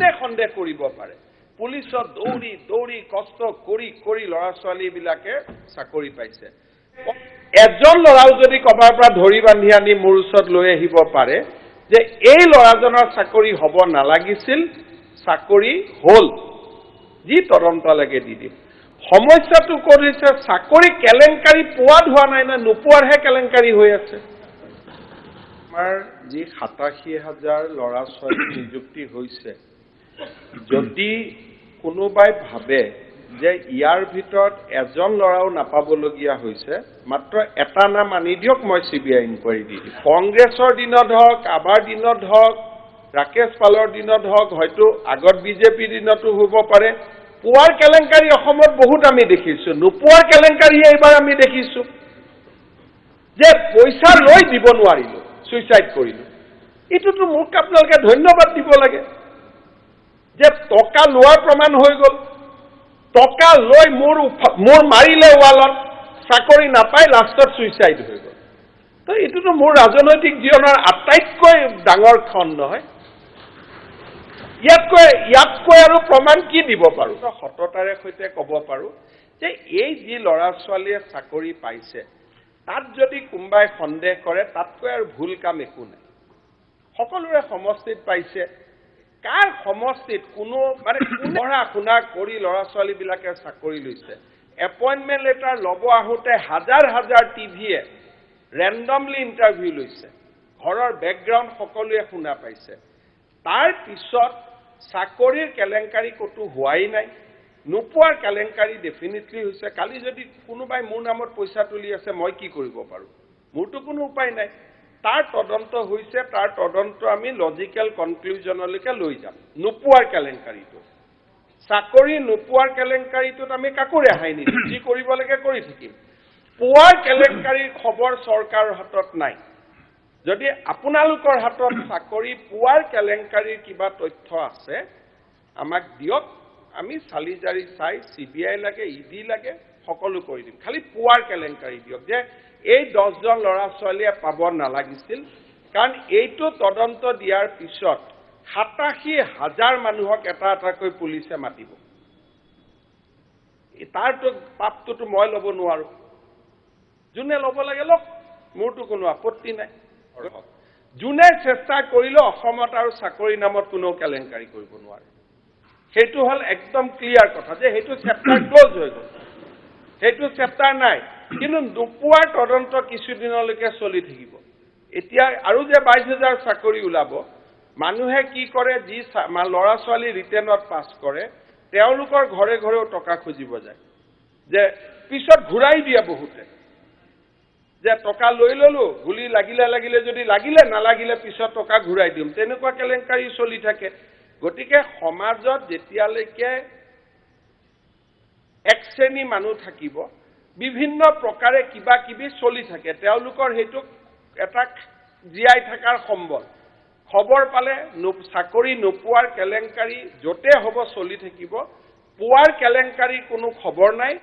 কোনে সন্দেহ কৰিব পাৰে পুলিচত দৌৰি দৌৰি কষ্ট কৰি কৰি ল'ৰা ছোৱালীবিলাকে চাকৰি পাইছে এজন ল'ৰাও যদি কবাৰ পৰা ধৰি বান্ধি আনি মোৰ ওচৰত লৈ আহিব পাৰে যে এই ল'ৰাজনৰ চাকৰি হ'ব নালাগিছিল চাকৰি হ'ল যি তদন্ত লাগে দি দিম সমস্যাটো ক'ত হৈছে চাকৰি কেলেংকাৰী পোৱাত হোৱা নাই না নোপোৱাৰহে কেলেংকাৰী হৈ আছে আমাৰ যি ৮৭,০০০ ল'ৰা ছোৱালী নিযুক্তি হৈছে যদি কোনোবাই ভাবে যে ইয়াৰ ভিতৰত এজন ল'ৰাও নাপাবলগীয়া হৈছে মাত্ৰ এটা নাম আনি দিয়ক মই সিবিআই ইনকোয়াৰি দি দিম কংগ্ৰেছৰ দিনত হওক আবাৰ দিনত হওক ৰাকেশ পালৰ দিনত হওক হয়তো আগত বিজেপিৰ দিনতো হ'ব পাৰে পুৱাৰ কেলেংকাৰী অসমত বহুত আমি দেখিছো নোপোৱাৰ কেলেংকাৰী এইবাৰ আমি দেখিছো যে পইচা লৈ দিব নোৱাৰিলো সুইসাইড কৰিলো এটোতো মোক আপোনালোকে ধন্যবাদ দিব লাগে যে টকা লোৱাৰ প্ৰমাণ হৈ গ'ল টকা লৈ মোৰ মাৰিলে ওয়ালত চাকৰি নাপাই লাষ্টত সুইসাইড হৈ গ'ল তো এটোতো মোৰ ৰাজনৈতিক জীৱনৰ আটাইতকৈ ডাঙৰ খন নহয় ইয়াতকৈ আৰু প্ৰমাণ কি দিব পাৰো সততাৰে সৈতে ক'ব পাৰো যে এই যি ল'ৰা ছোৱালীয়ে চাকৰি পাইছে তাত যদি কোনোবাই সন্দেহ কৰে তাতকৈ আৰু ভুল কাম একো নাই সকলোৰে সমষ্টিত পাইছে কাৰ সমষ্টিত কোনো মানে পঢ়া শুনা কৰি ল'ৰা ছোৱালীবিলাকে চাকৰি লৈছে এপইণ্টমেণ্ট লেটাৰ ল'ব আহোঁতে হাজাৰ হাজাৰ টিভিয়ে ৰেণ্ডমলি ইণ্টাৰভিউ লৈছে ঘৰৰ বেকগ্ৰাউণ্ড সকলোৱে শুনা পাইছে তাৰ পিছত চাকৰিৰ কেলেংকাৰী ক'তো হোৱাই নাই নোপোৱাৰ কেলেংকাৰী ডেফিনেটলি হৈছে কালি যদি কোনোবাই মোৰ নামত পইচা তুলি আছে মই কি কৰিব পাৰোঁ মোৰতো কোনো উপায় নাই তাৰ তদন্ত হৈছে তাৰ তদন্ত আমি লজিক্যাল কনক্লুজনলৈকে লৈ যাম নোপোৱাৰ কেলেংকাৰীটো চাকৰি নোপোৱাৰ কেলেংকাৰীটোত আমি কাকো ৰেহাই নিদিম যি কৰিব লাগে কৰি থাকিম পোৱাৰ কেলেংকাৰীৰ খবৰ চৰকাৰৰ হাতত নাই যদি আপোনালোকৰ হাতত চাকৰি পোৱাৰ কেলেংকাৰীৰ কিবা তথ্য আছে আমাক দিয়ক আমি চালিজাৰি চাই সিবিআই লাগে ইডি লাগে সকলো কৰি দিম খালি পোৱাৰ কেলেংকাৰী দিয়ক যে এই 10 জন ল'ৰা ছোৱালীয়ে পাব নালাগিছিল কাৰণ এইটো তদন্ত দিয়াৰ পিছত ৮৭,০০০ মানুহক এটা এটাকৈ পুলিচে মাতিব তাৰটো পাপটোতো মই ল'ব নোৱাৰো যোনে ল'ব লাগে লওক মোৰতো কোনো আপত্তি নাই যোনে চেষ্টা কৰিলে অসমত আৰু চাকৰি নামত কোনো কেলেংকাৰী কৰিব নোৱাৰে সেইটো হল একদম ক্লিয়াৰ কথা যে সেইটো চেপ্টাৰ ক্লোজ হৈ গ'ল সেইটো চেপ্টাৰ নাই কিন্তু নোপোৱাৰ তদন্ত কিছুদিনলৈকে চলি থাকিব এতিয়া আৰু যে ২২,০০০ চাকৰি ওলাব মানুহে কি কৰে যি ল'ৰা ছোৱালী ৰিটেনত পাছ কৰে তেওঁলোকৰ ঘৰে ঘৰেও টকা খুজিব যায় যে পিছত ঘূৰাই দিয়ে বহুতে যে টকা লৈ ললো গুলি লাগিলে যদি লাগিলে নালাগিলে পিছত টকা ঘূৰাই দিম তেনেকুৱা কেলেংকাৰী চলি থাকে গতিকে সমাজত যেতিয়ালৈকে এক শ্ৰেণী মানুহ থাকিব বিভিন্ন প্ৰকাৰে কিবা কিবি চলি থাকে তেওঁলোকৰ হেতু এটা জিয়াই থাকাৰ সম্বল খবৰ পালে চাকৰি নোপোৱাৰ কেলেংকাৰী যতে হ'ব চলি থাকিব পোৱাৰ কেলেংকাৰী কোনো খবৰ নাই